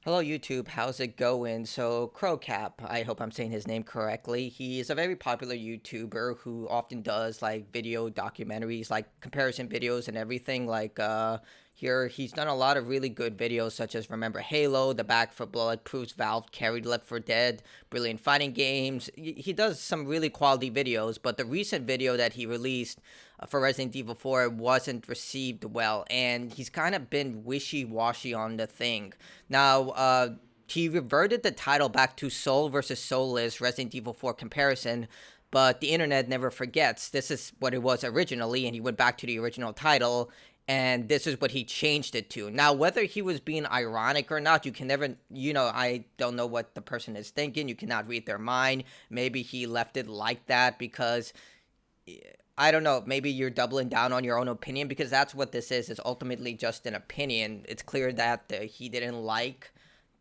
Hello YouTube, how's it going? So Crowcap, I hope I'm saying his name correctly. He is a very popular YouTuber who often does like video documentaries, like comparison videos and everything. Here he's done a lot of really good videos such as Remember Halo, The Back for Blood, Proves Valve Carried Left 4 Dead, Brilliant Fighting Games. He does some really quality videos, but the recent video that he released for Resident Evil 4 wasn't received well, and he's kind of been wishy-washy on the thing. Now, he reverted the title back to Soul versus Soulless Resident Evil 4 comparison, but the internet never forgets. This is what it was originally, and he went back to the original title, and this is what he changed it to. Now, whether he was being ironic or not, you can never, I don't know what the person is thinking. You cannot read their mind. Maybe he left it like that because I don't know, maybe you're doubling down on your own opinion because that's what this is. It's ultimately just an opinion. It's clear that he didn't like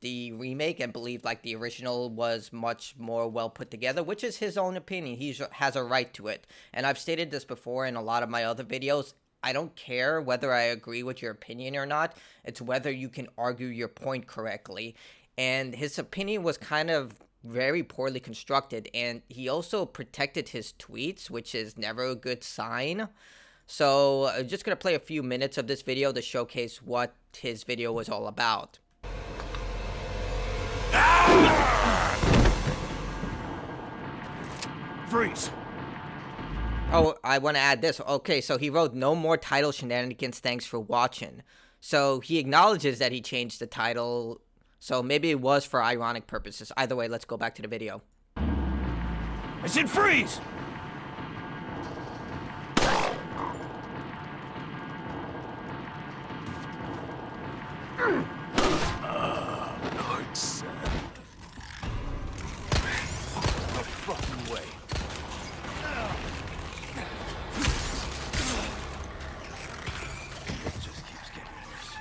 the remake and believed like the original was much more well put together, which is his own opinion. He has a right to it. And I've stated this before in a lot of my other videos. I don't care whether I agree with your opinion or not. It's whether you can argue your point correctly. And his opinion was kind of very poorly constructed, and he also protected his tweets, which is never a good sign. So I'm just gonna play a few minutes of this video to showcase what his video was all about. Freeze! Oh, I want to add this. Okay, so he wrote no more title shenanigans, thanks for watching. So he acknowledges that he changed the title, so maybe it was for ironic purposes. Either way, let's go back to the video. I said freeze! Nice. No fucking way. It just keeps getting worse.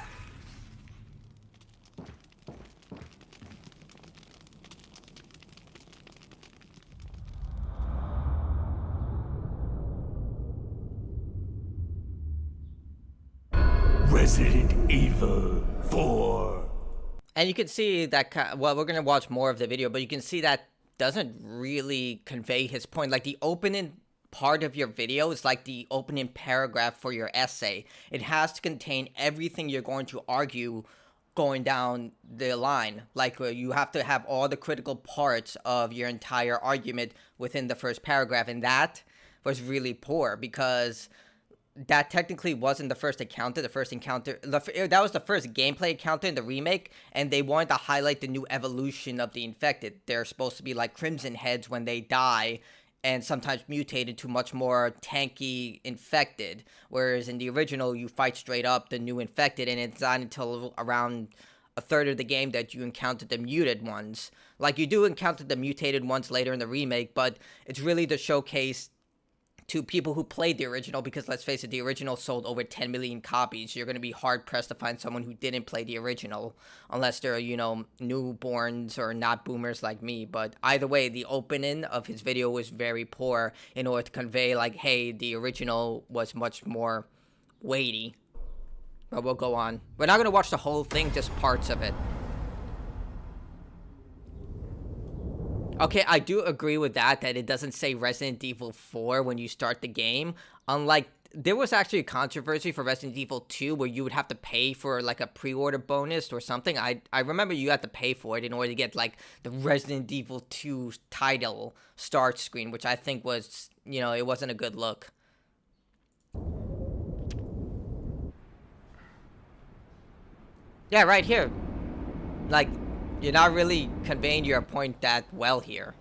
Resident Evil 4. And you can see that, well, we're going to watch more of the video, but you can see that doesn't really convey his point. Like, the opening part of your video is like the opening paragraph for your essay. It has to contain everything you're going to argue going down the line. Like, you have to have all the critical parts of your entire argument within the first paragraph, and that was really poor because that technically wasn't the first encounter. That was the first gameplay encounter in the remake, and they wanted to highlight the new evolution of the infected. They're supposed to be like Crimson Heads when they die, and sometimes mutated to much more tanky infected, whereas in the original you fight straight up the new infected, and it's not until around a third of the game that you encounter the muted ones. Like, you do encounter the mutated ones later in the remake, but it's really to showcase to people who played the original, because let's face it, the original sold over 10 million copies. You're going to be hard pressed to find someone who didn't play the original, unless they're, newborns or not boomers like me. But either way, the opening of his video was very poor in order to convey, like, hey, the original was much more weighty. But we'll go on. We're not going to watch the whole thing, just parts of it. Okay, I do agree with that it doesn't say Resident Evil 4 when you start the game. Unlike, there was actually a controversy for Resident Evil 2 where you would have to pay for like a pre-order bonus or something. I remember you had to pay for it in order to get like the Resident Evil 2 title start screen, which I think was, it wasn't a good look. Yeah, right here. Like, you're not really conveying your point that well here.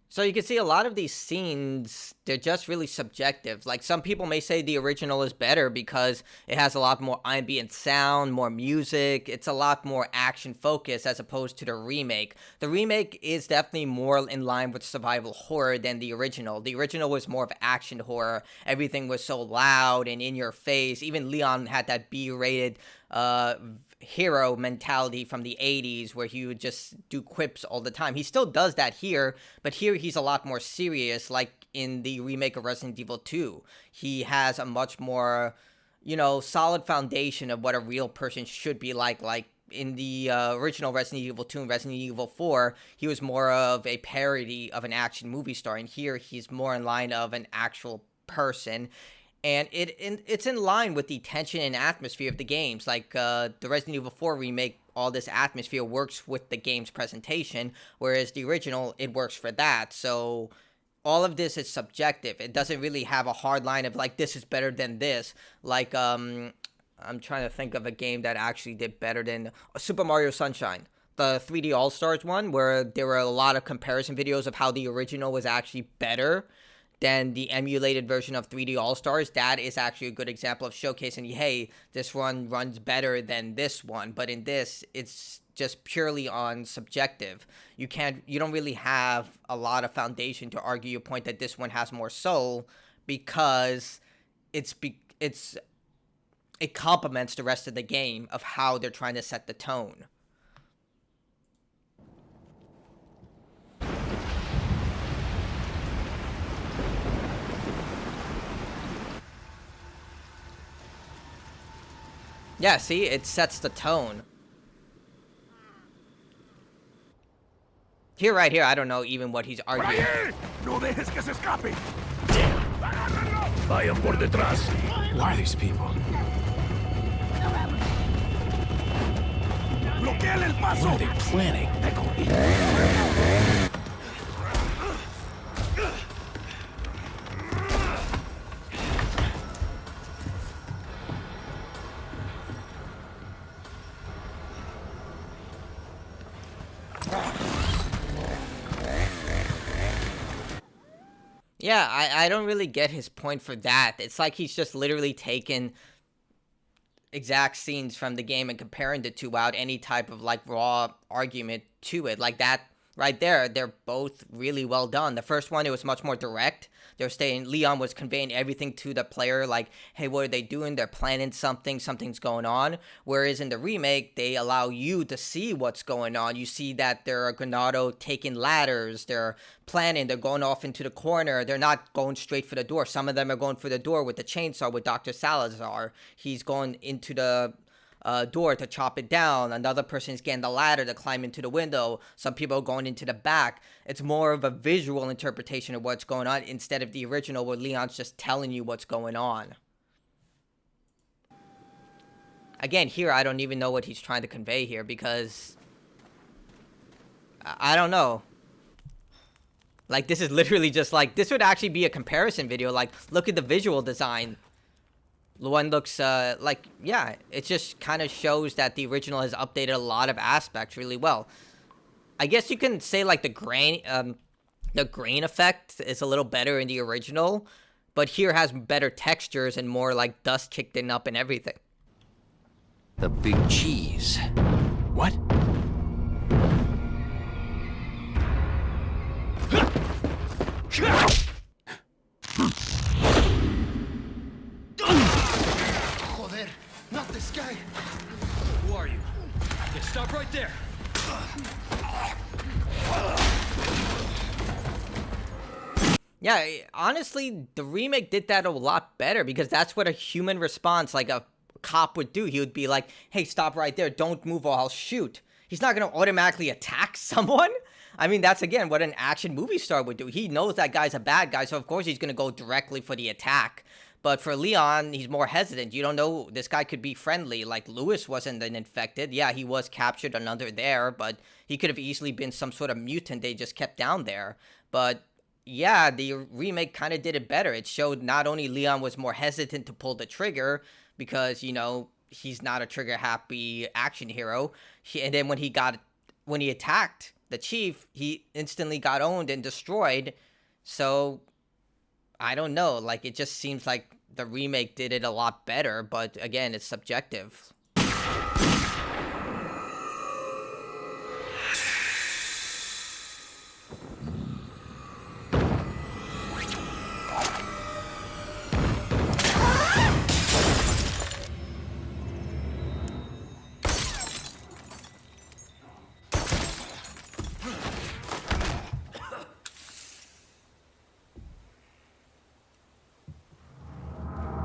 So you can see a lot of these scenes, they're just really subjective. Like, some people may say the original is better because it has a lot more ambient sound, more music. It's a lot more action focused as opposed to the remake. The remake is definitely more in line with survival horror than the original. The original was more of action horror. Everything was so loud and in your face. Even Leon had that B-rated hero mentality from the 80s where he would just do quips all the time. He still does that here, but here he's a lot more serious, like in the remake of Resident Evil 2. He has a much more, solid foundation of what a real person should be like. Like in the original Resident Evil 2 and Resident Evil 4, he was more of a parody of an action movie star, and here he's more in line of an actual person. And it's in line with the tension and atmosphere of the games. Like the Resident Evil 4 remake, all this atmosphere works with the game's presentation, whereas the original, it works for that. So all of this is subjective. It doesn't really have a hard line of like, this is better than this. Like, I'm trying to think of a game that actually did better than Super Mario Sunshine, the 3D All-Stars one, where there were a lot of comparison videos of how the original was actually better than the emulated version of 3D All-Stars. That is actually a good example of showcasing, hey, this one runs better than this one. But in this, it's just purely on subjective. You don't really have a lot of foundation to argue your point that this one has more soul, because it complements the rest of the game of how they're trying to set the tone. Yeah, see, it sets the tone. Here, right here, I don't know even what he's arguing. No dejes que se escape. Vayan por detrás. Who are these people? Bloqueale el paso. What are they planning? Yeah, I don't really get his point for that. It's like he's just literally taken exact scenes from the game and comparing the two without any type of like raw argument to it. Like that right there, they're both really well done. The first one, it was much more direct. They were saying Leon was conveying everything to the player, like, hey, what are they doing? They're planning something, something's going on. Whereas in the remake, they allow you to see what's going on. You see that they're Granado taking ladders, they're planning, they're going off into the corner, they're not going straight for the door. Some of them are going for the door with the chainsaw with Dr. Salazar. He's going into the door to chop it down. Another person is getting the ladder to climb into the window. Some people are going into the back. It's more of a visual interpretation of what's going on instead of the original where Leon's just telling you what's going on. Again, here I don't even know what he's trying to convey here, because I don't know. Like, this is literally just like, this would actually be a comparison video. Like, look at the visual design. One looks like, yeah, it just kind of shows that the original has updated a lot of aspects really well. I guess you can say like the grain effect is a little better in the original, but here has better textures and more like dust kicked in up and everything. The big cheese. What? Joder, not this guy. Who are you? Okay, stop right there. Yeah, honestly, the remake did that a lot better, because that's what a human response, like a cop would do. He would be like, hey, stop right there. Don't move or I'll shoot. He's not going to automatically attack someone. I mean, that's, again, what an action movie star would do. He knows that guy's a bad guy, so of course he's going to go directly for the attack. But for Leon, he's more hesitant. You don't know, this guy could be friendly. Like, Lewis wasn't an infected. Yeah, he was captured and under there, but he could have easily been some sort of mutant they just kept down there. But yeah, the remake kind of did it better. It showed not only Leon was more hesitant to pull the trigger, because, you know, he's not a trigger-happy action hero. And then when he attacked the chief, he instantly got owned and destroyed. So I don't know. Like, it just seems like the remake did it a lot better. But again, it's subjective.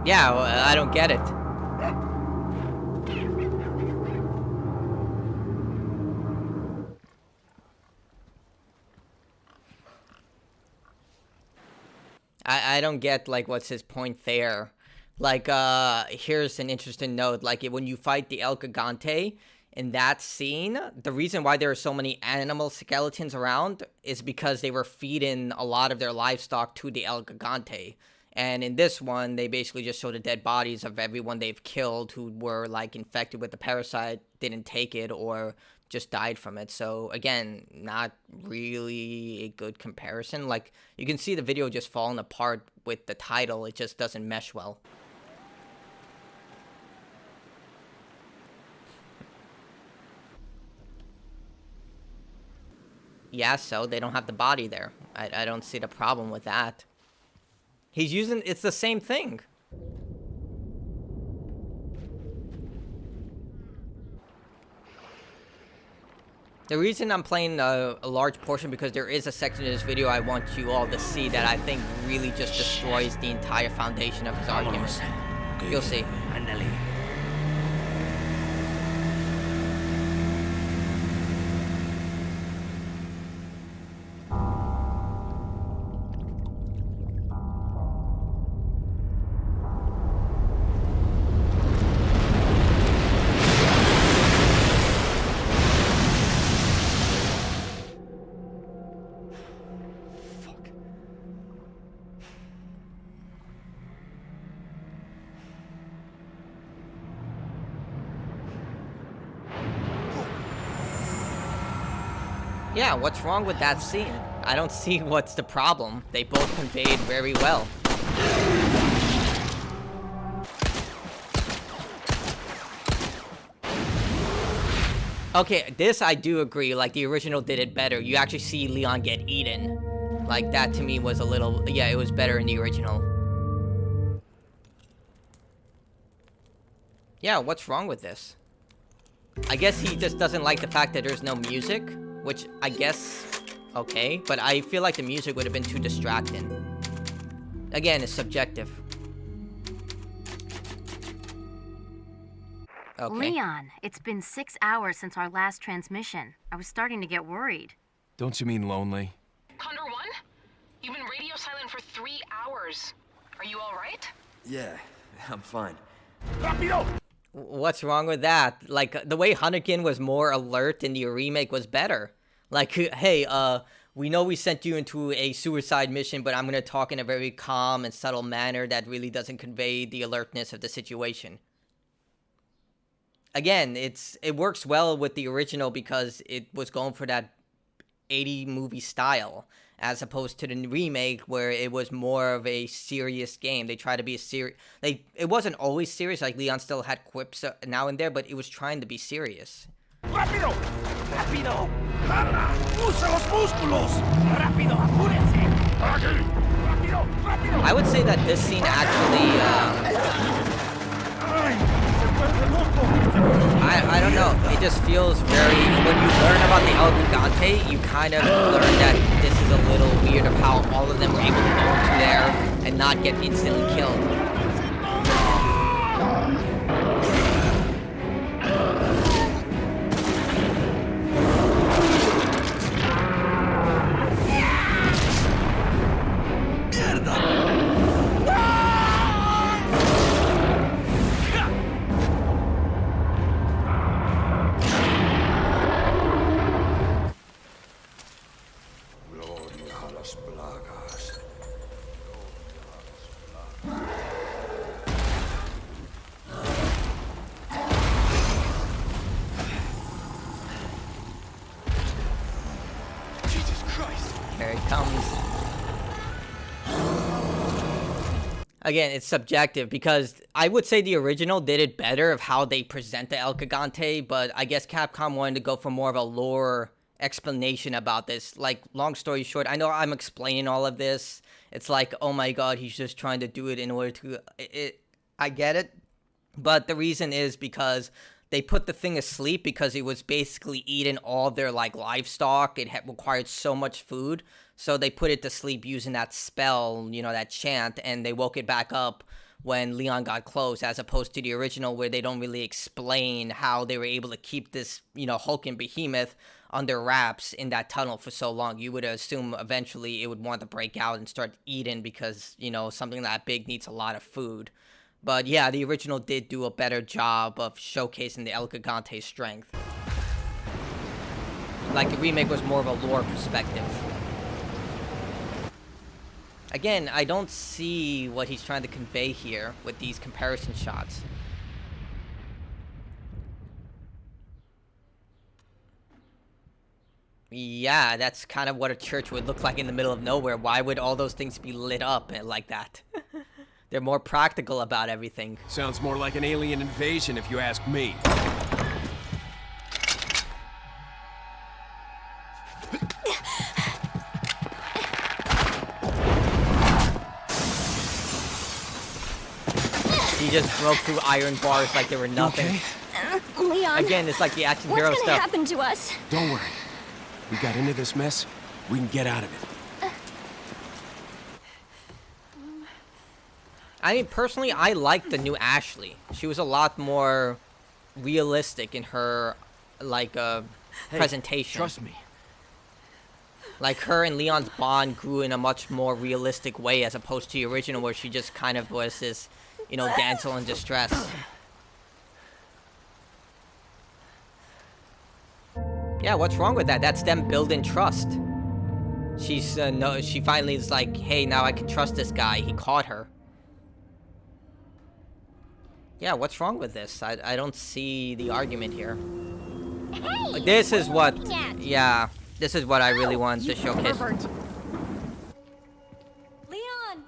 Yeah, well, I don't get it. I don't get, like, what's his point there. Like, here's an interesting note. Like, when you fight the El Gigante, in that scene, the reason why there are so many animal skeletons around is because they were feeding a lot of their livestock to the El Gigante. And in this one, they basically just show the dead bodies of everyone they've killed who were, like, infected with the parasite, didn't take it, or just died from it. So again, not really a good comparison. Like, you can see the video just falling apart with the title. It just doesn't mesh well. Yeah, so they don't have the body there. I don't see the problem with that. He's using, it's the same thing. The reason I'm playing a large portion because there is a section of this video I want you all to see that I think really just destroys the entire foundation of his argument. You'll see. Yeah, what's wrong with that scene? I don't see what's the problem. They both conveyed very well. Okay, this I do agree. Like, the original did it better. You actually see Leon get eaten. Like, that to me was a little... Yeah, it was better in the original. Yeah, what's wrong with this? I guess he just doesn't like the fact that there's no music, which I guess... Okay, but I feel like the music would have been too distracting. Again, it's subjective. Okay. Leon, it's been 6 hours since our last transmission. I was starting to get worried. Don't you mean lonely? Condor 1? You've been radio silent for 3 hours. Are you all right? Yeah, I'm fine. What's wrong with that? Like, the way Hunnigan was more alert in the remake was better. Like, hey, we know we sent you into a suicide mission, but I'm gonna talk in a very calm and subtle manner that really doesn't convey the alertness of the situation. Again, it works well with the original because it was going for that 80 movie style, as opposed to the remake where it was more of a serious game. They try to be a serious... It wasn't always serious, like Leon still had quips now and there, but it was trying to be serious. ¡Rápido! ¡Rápido! ¡Habla! ¡Usa los músculos! ¡Rápido! ¡Apúrense! ¡Aquí! ¡Rápido! ¡Rápido! I would say that this scene actually... ¡Ay! ¡Se vuelve loco! I don't know. It just feels very... When you learn about the El Gigante, you kind of learn that this is a little weird of how all of them were able to go into there and not get instantly killed. Here it comes. Again, it's subjective because I would say the original did it better of how they present the El Gigante, but I guess Capcom wanted to go for more of a lore explanation about this. Like, long story short, I know I'm explaining all of this. It's like, oh my god, he's just trying to do it in order to... I get it, but the reason is because they put the thing asleep because it was basically eating all their, like, livestock. It had required so much food. So they put it to sleep using that spell, you know, that chant, and they woke it back up when Leon got close, as opposed to the original where they don't really explain how they were able to keep this, hulking behemoth under wraps in that tunnel for so long. You would assume eventually it would want to break out and start eating because, something that big needs a lot of food. But yeah, the original did do a better job of showcasing the El Gigante's strength. Like, the remake was more of a lore perspective. Again, I don't see what he's trying to convey here with these comparison shots. Yeah, that's kind of what a church would look like in the middle of nowhere. Why would all those things be lit up like that? They're more practical about everything. Sounds more like an alien invasion if you ask me. He just broke through iron bars like they were nothing. Leon. Again, it's like the action hero What's gonna stuff. happen to us? Don't worry. We got into this mess. We can get out of it. I mean, personally, I liked the new Ashley. She was a lot more realistic in her, presentation. Trust me. Like, her and Leon's bond grew in a much more realistic way as opposed to the original where she just kind of was this, damsel in distress. Yeah, what's wrong with that? That's them building trust. She's, she finally is like, hey, now I can trust this guy. He caught her. Yeah, what's wrong with this? I don't see the argument here. Hey, This is what, looking at? yeah, this is what I really wanted to showcase. Pervert. Leon.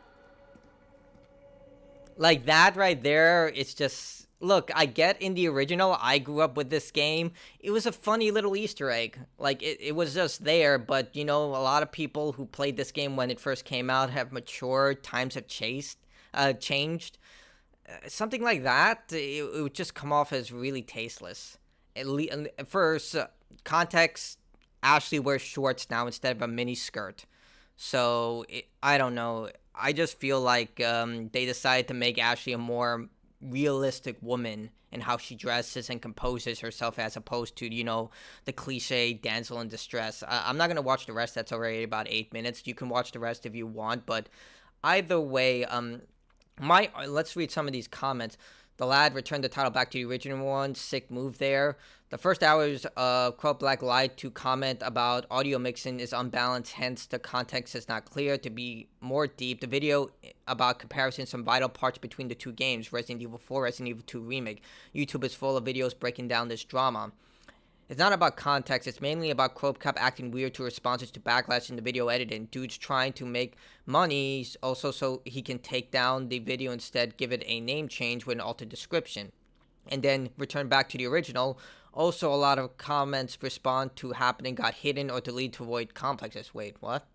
Like, that right there, it's just... Look, I get in the original, I grew up with this game. It was a funny little Easter egg. Like, it was just there, but, a lot of people who played this game when it first came out have matured. Times have changed. Something like that, it would just come off as really tasteless. For context, Ashley wears shorts now instead of a mini skirt. So, I don't know. I just feel like they decided to make Ashley a more realistic woman in how she dresses and composes herself as opposed to, the cliche damsel in distress. I'm not going to watch the rest. That's already about 8 minutes. You can watch the rest if you want. But either way, let's read some of these comments. The lad returned the title back to the original one. Sick move there. The first hours of Crowbcat lied to comment about audio mixing is unbalanced, hence the context is not clear. To be more deep, the video about comparisons some vital parts between the two games, Resident Evil 4, Resident Evil 2 Remake. YouTube is full of videos breaking down this drama. It's not about context, it's mainly about Crowbcat acting weird to responses to backlash in the video editing. Dude's trying to make money also so he can take down the video, instead give it a name change with an altered description. And then return back to the original. Also, a lot of comments respond to happening got hidden or deleted to avoid complexes. Wait, what?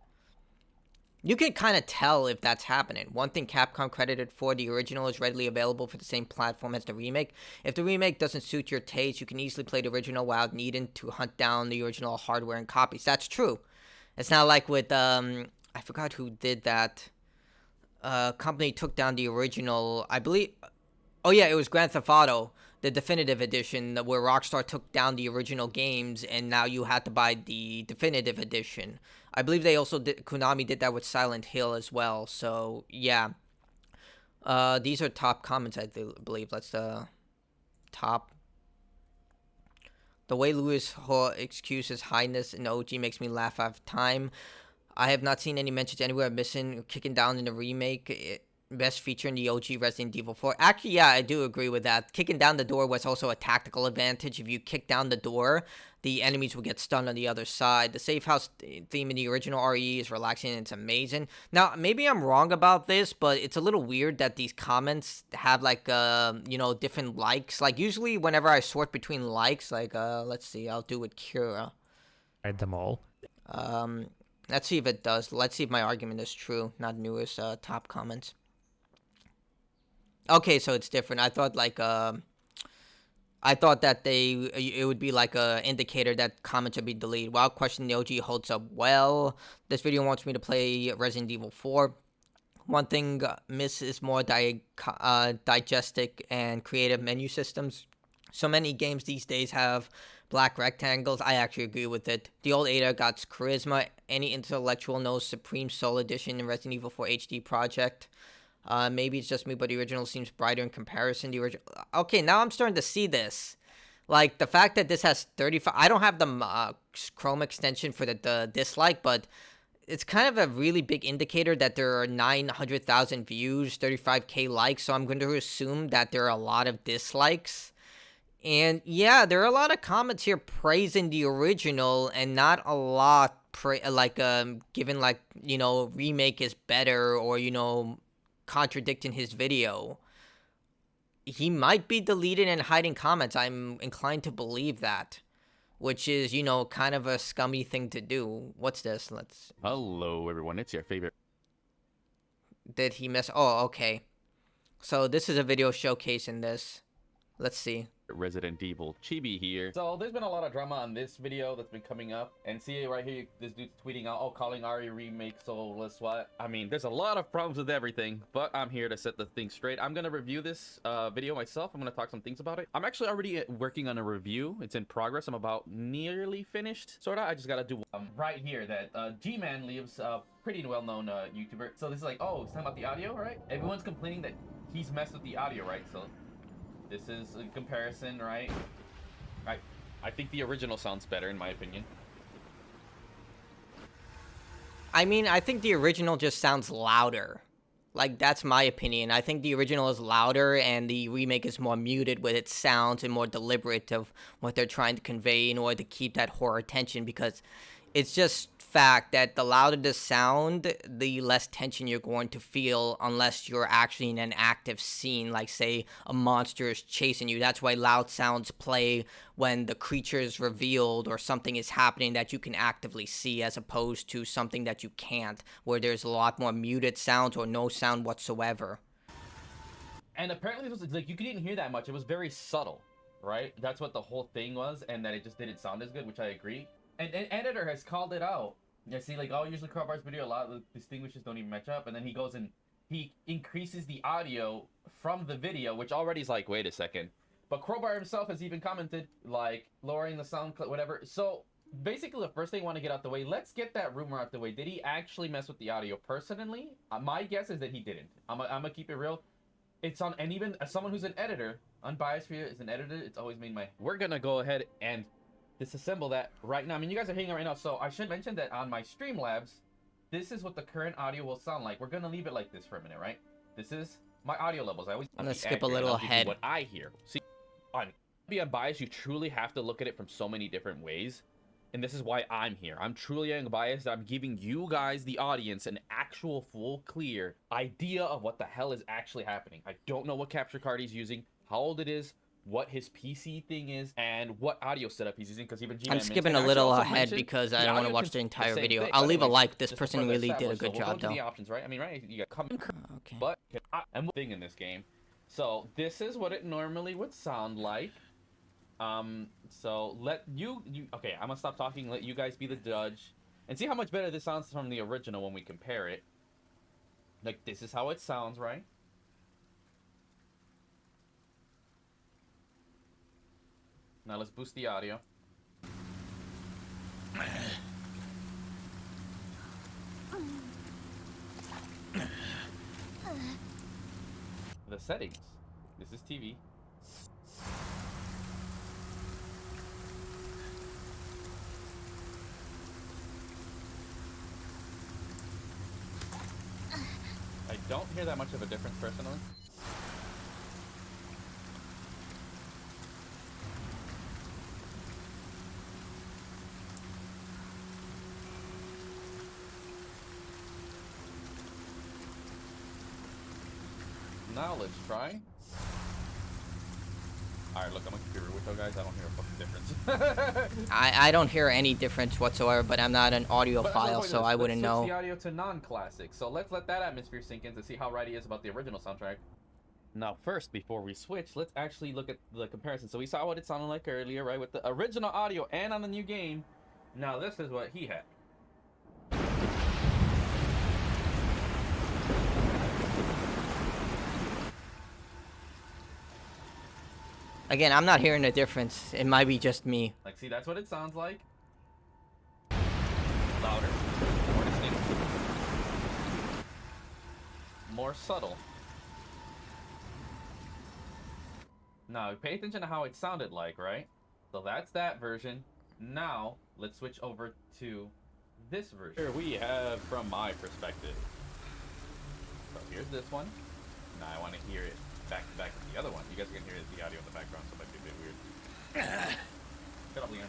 You can kind of tell if that's happening. One thing Capcom credited for the original is readily available for the same platform as the remake. If the remake doesn't suit your taste, you can easily play the original without needing to hunt down the original hardware and copies. That's true. It's not like with, I forgot who did that. Company took down the original, I believe, oh yeah, it was Grand Theft Auto, the definitive edition, where Rockstar took down the original games and now you had to buy the definitive edition. I believe they also did, Konami did that with Silent Hill as well. So yeah, these are top comments, I believe. That's the top. The way Louis excuses highness in OG makes me laugh out of time. I have not seen any mentions anywhere of missing kicking down in the remake. Best feature in the OG Resident Evil 4. Actually, yeah, I do agree with that. Kicking down the door was also a tactical advantage. If you kick down the door, the enemies will get stunned on the other side. The safe house theme in the original RE is relaxing and it's amazing. Now, maybe I'm wrong about this, but it's a little weird that these comments have like, different likes. Like, usually whenever I sort between likes, like, let's see, I'll do with Kira. Read them all. Let's see if it does. Let's see if my argument is true. Not newest top comments. Okay, so it's different. I thought that it would be like a indicator that comments would be deleted. Wild question, the OG holds up well. This video wants me to play Resident Evil 4. One thing miss is more digestic and creative menu systems. So many games these days have black rectangles. I actually agree with it. The old Ada got charisma. Any intellectual knows Supreme Soul Edition in Resident Evil 4 HD Project. Maybe it's just me, but the original seems brighter in comparison. The original. Okay, now I'm starting to see this. Like, the fact that this has 35... I don't have the Chrome extension for the dislike, but it's kind of a really big indicator that there are 900,000 views, 35k likes, so I'm going to assume that there are a lot of dislikes. And yeah, there are a lot of comments here praising the original and not a lot given like, you know, remake is better or, you know, contradicting his video. He might be deleted and hiding comments. I'm inclined to believe that, which is, you know, kind of a scummy thing to do. What's this? Let's... Hello, everyone. It's your favorite... Did he miss... Oh, okay. So this is a video showcasing this. Let's see. Resident Evil Chibi here. So there's been a lot of drama on this video that's been coming up, and see right here, this dude's tweeting out, oh, calling Ari remake soulless. What? I mean, there's a lot of problems with everything, but I'm here to set the thing straight. I'm gonna review this video myself. I'm gonna talk some things about it. I'm actually already working on a review. It's in progress. I'm about nearly finished, sorta. I just gotta do right here that G-Man lives, pretty well-known YouTuber. So this is like, oh, it's talking about the audio, right? Everyone's complaining that he's messed with the audio, right? So this is a comparison, right? I think the original sounds better, in my opinion. I mean, I think the original just sounds louder. Like, that's my opinion. I think the original is louder, and the remake is more muted with its sounds and more deliberate of what they're trying to convey in order to keep that horror tension, because it's just fact that the louder the sound, the less tension you're going to feel unless you're actually in an active scene, like say a monster is chasing you. That's why loud sounds play when the creature is revealed or something is happening that you can actively see, as opposed to something that you can't, where there's a lot more muted sounds or no sound whatsoever. And apparently it was like you couldn't hear that much. It was very subtle, right? That's what the whole thing was, and that it just didn't sound as good, which I agree. And an editor has called it out. Yeah, see, like, oh, usually Crowbar's video, a lot of the distinguishes don't even match up, and then he goes and he increases the audio from the video, which already is like, wait a second. But Crowbar himself has even commented, like, lowering the sound, whatever. So, basically, the first thing I want to get out the way, let's get that rumor out the way. Did he actually mess with the audio? Personally, my guess is that he didn't. I'm gonna keep it real. It's on, and even as someone who's an editor, unbiased for you as an editor, it's always made my... We're gonna go ahead and disassemble that right now. I mean, you guys are hearing it right now, so I should mention that on my Streamlabs, this is what the current audio will sound like. We're gonna leave it like this for a minute, right? This is my audio levels. I always... I'm gonna skip a little ahead. What I hear. See, on be unbiased, you truly have to look at it from so many different ways, and this is why I'm here. I'm truly unbiased. I'm giving you guys, the audience, an actual full, clear idea of what the hell is actually happening. I don't know what capture card he's using, how old it is, what his PC thing is, and what audio setup he's using, because even G-Man I'm skipping a little ahead because I don't want to watch the entire video. I'll leave a like. This person really did a good job, though. The options, right? I mean, right? You got come, okay. But and one thing in this game. So this is what it normally would sound like. So let you okay. I'm gonna stop talking. Let you guys be the judge, and see how much better this sounds from the original when we compare it. Like, this is how it sounds, right? Now let's boost the audio. The settings. This is TV. I don't hear that much of a difference personally. Now let's try. Alright, look, I'm a computer with you guys. I don't hear a fucking difference. I don't hear any difference whatsoever, but I'm not an audiophile, so I wouldn't know. Let's switch the audio to non-classic. So let's let that atmosphere sink in to see how right he is about the original soundtrack. Now, first, before we switch, let's actually look at the comparison. So we saw what it sounded like earlier, right? With the original audio and on the new game. Now, this is what he had. Again, I'm not hearing a difference. It might be just me. Like, see, that's what it sounds like. Louder. More distinct. More subtle. Now, pay attention to how it sounded like, right? So that's that version. Now, let's switch over to this version. Here we have from my perspective. So here's this one. Now I want to hear it back to back with the other one. You guys can hear the audio in the background, so it might be a bit weird. Shut up, Leon.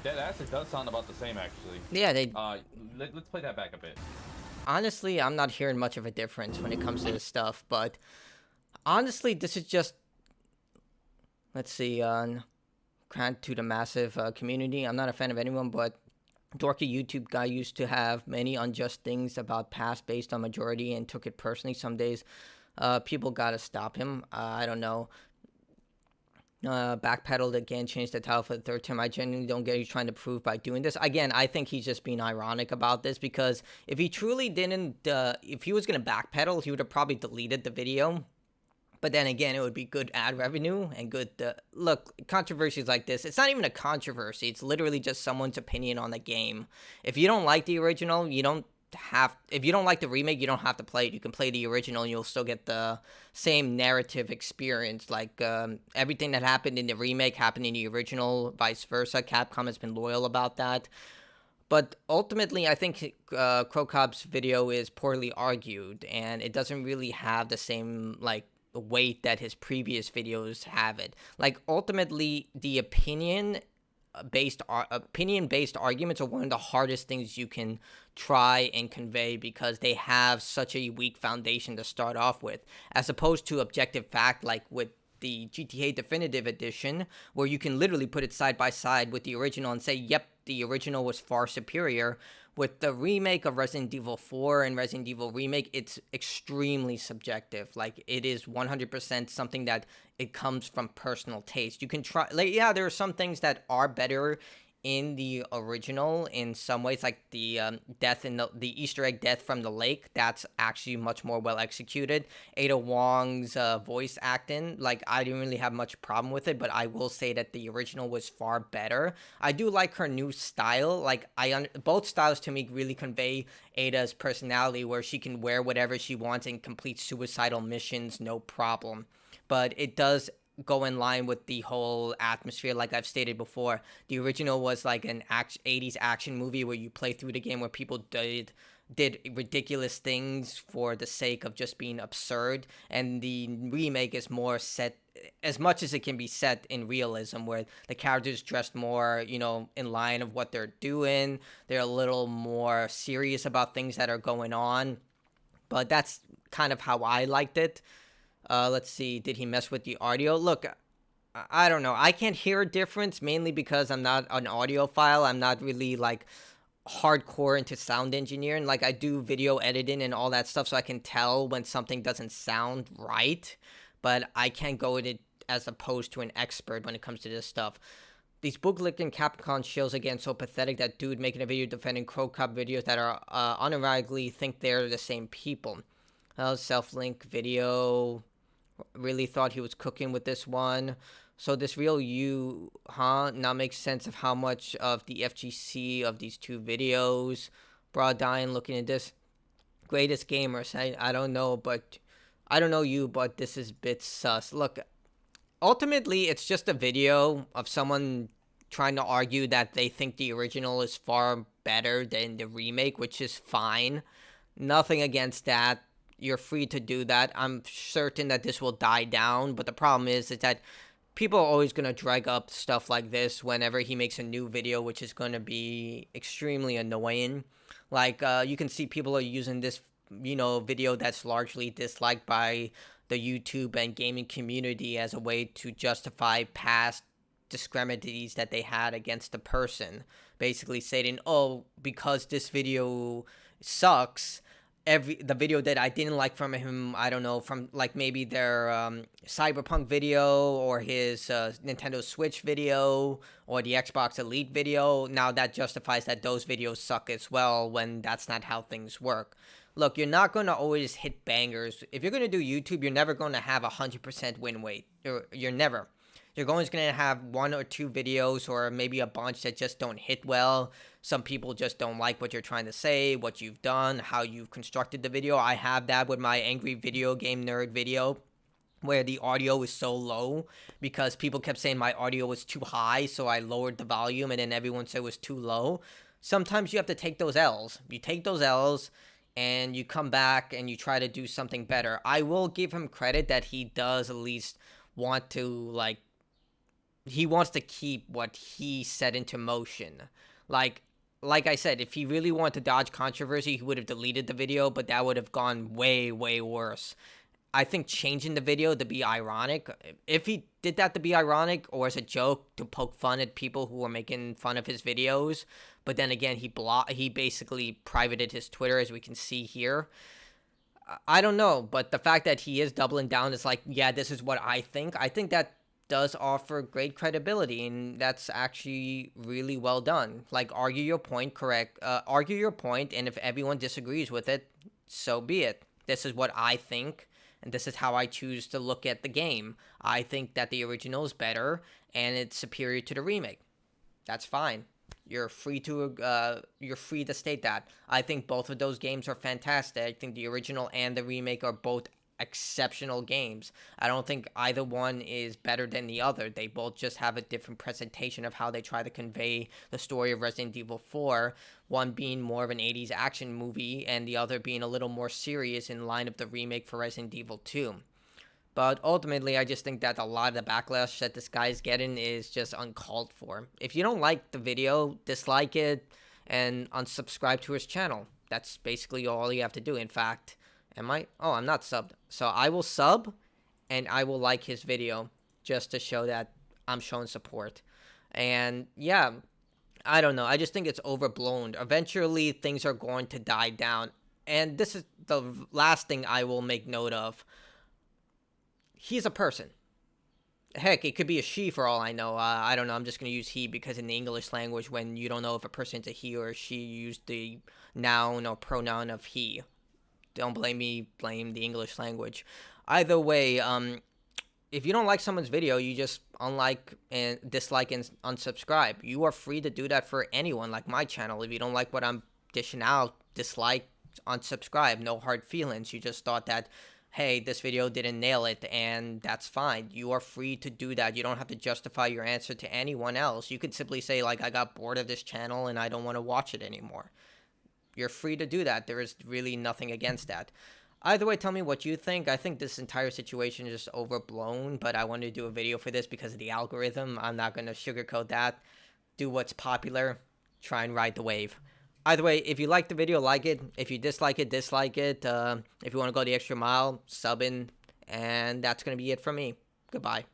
Dead Acid does sound about the same, actually. Yeah, they. Let's play that back a bit. Honestly, I'm not hearing much of a difference when it comes to this stuff, but honestly, this is just. Let's see, grant to the massive community. I'm not a fan of anyone, but dorky YouTube guy used to have many unjust things about past based on majority and took it personally. Some days, people gotta stop him. I don't know. Backpedaled again, changed the title for the third time. I genuinely don't get he's trying to prove by doing this. Again, I think he's just being ironic about this, because if he truly didn't, if he was going to backpedal, he would have probably deleted the video. But then again, it would be good ad revenue and good, look, controversies like this, it's not even a controversy. It's literally just someone's opinion on the game. If you don't like the original, you don't have, if you don't like the remake, you don't have to play it. You can play the original and you'll still get the same narrative experience. Like, everything that happened in the remake happened in the original, vice versa. Capcom has been loyal about that. But ultimately, I think Crowbcat's video is poorly argued, and it doesn't really have the same, like, weight that his previous videos have it. Like, ultimately, the opinion-based arguments are one of the hardest things you can try and convey, because they have such a weak foundation to start off with, as opposed to objective fact, like with the GTA Definitive Edition, where you can literally put it side by side with the original and say, yep, the original was far superior. With the remake of Resident Evil 4 and Resident Evil Remake, it's extremely subjective. Like, it is 100% something that it comes from personal taste. You can try, like, yeah, there are some things that are better in the original in some ways, like the death in the Easter egg death from the lake. That's actually much more well executed. Ada Wong's voice acting, like, I didn't really have much problem with it, but I will say that the original was far better. I do like her new style. Like, both styles to me really convey Ada's personality, where she can wear whatever she wants and complete suicidal missions no problem. But it does go in line with the whole atmosphere. Like I've stated before, the original was like an 80s action movie where you play through the game where people did ridiculous things for the sake of just being absurd, and the remake is more set, as much as it can be set in realism, where the characters dressed more, you know, in line of what they're doing. They're a little more serious about things that are going on, but that's kind of how I liked it. Let's see, did he mess with the audio? Look, I don't know. I can't hear a difference, mainly because I'm not an audiophile. I'm not really, like, hardcore into sound engineering. Like, I do video editing and all that stuff, so I can tell when something doesn't sound right, but I can't go at it as opposed to an expert when it comes to this stuff. These bootlicking Capcom shows, again, so pathetic that dude making a video defending Crowbcat videos that are unironically think they're the same people. Self-link video, really thought he was cooking with this one. So this real you, now makes sense of how much of the FGC of these two videos. Broad dying looking at this. Greatest gamers, I don't know, but I don't know you, but this is a bit sus. Look, ultimately, it's just a video of someone trying to argue that they think the original is far better than the remake, which is fine. Nothing against that. You're free to do that. I'm certain that this will die down, but the problem is that people are always going to drag up stuff like this whenever he makes a new video, which is going to be extremely annoying. Like, you can see people are using this, you know, video that's largely disliked by the YouTube and gaming community as a way to justify past discriminations that they had against the person. Basically saying, oh, because this video sucks, the video that I didn't like from him, I don't know, from like maybe their Cyberpunk video or his Nintendo Switch video or the Xbox Elite video, now that justifies that those videos suck as well, when that's not how things work. Look, you're not going to always hit bangers. If you're going to do YouTube, you're never going to have 100% win rate. You're never. You're always going to have 1 or 2 videos or maybe a bunch that just don't hit well. Some people just don't like what you're trying to say, what you've done, how you've constructed the video. I have that with my Angry Video Game Nerd video, where the audio was so low because people kept saying my audio was too high, so I lowered the volume, and then everyone said it was too low. Sometimes you have to take those L's. You take those L's, and you come back and you try to do something better. I will give him credit that he does at least want to, like, he wants to keep what he set into motion. Like I said, if he really wanted to dodge controversy, he would have deleted the video, but that would have gone way, way worse. I think changing the video to be ironic, if he did that to be ironic or as a joke to poke fun at people who were making fun of his videos, but then again, he basically privated his Twitter, as we can see here. I don't know, but the fact that he is doubling down is like, yeah, this is what I think that does offer great credibility, and that's actually really well done. Like, argue your point, and if everyone disagrees with it, so be it. This is what I think, and this is how I choose to look at the game. I think that the original is better, and it's superior to the remake. That's fine. You're free to state that. I think both of those games are fantastic. I think the original and the remake are both exceptional games. I don't think either one is better than the other. They both just have a different presentation of how they try to convey the story of Resident Evil 4, one being more of an 80s action movie and the other being a little more serious in line of the remake for Resident Evil 2. But ultimately, I just think that a lot of the backlash that this guy's getting is just uncalled for. If you don't like the video, dislike it and unsubscribe to his channel. That's basically all you have to do. In fact, am I? Oh, I'm not subbed. So I will sub, and I will like his video just to show that I'm showing support. And yeah, I don't know. I just think it's overblown. Eventually, things are going to die down. And this is the last thing I will make note of. He's a person. Heck, it could be a she for all I know. I don't know. I'm just going to use he because in the English language, when you don't know if a person's a he or a she, you use the noun or pronoun of he. Don't blame me, blame the English language. Either way, if you don't like someone's video, you just unlike and dislike and unsubscribe. You are free to do that for anyone, like my channel. If you don't like what I'm dishing out, dislike, unsubscribe. No hard feelings. You just thought that, hey, this video didn't nail it, and that's fine. You are free to do that. You don't have to justify your answer to anyone else. You could simply say, like, I got bored of this channel and I don't want to watch it anymore. You're free to do that. There is really nothing against that. Either way, tell me what you think. I think this entire situation is just overblown, but I wanted to do a video for this because of the algorithm. I'm not going to sugarcoat that. Do what's popular. Try and ride the wave. Either way, if you like the video, like it. If you dislike it, dislike it. If you want to go the extra mile, sub in. And that's going to be it from me. Goodbye.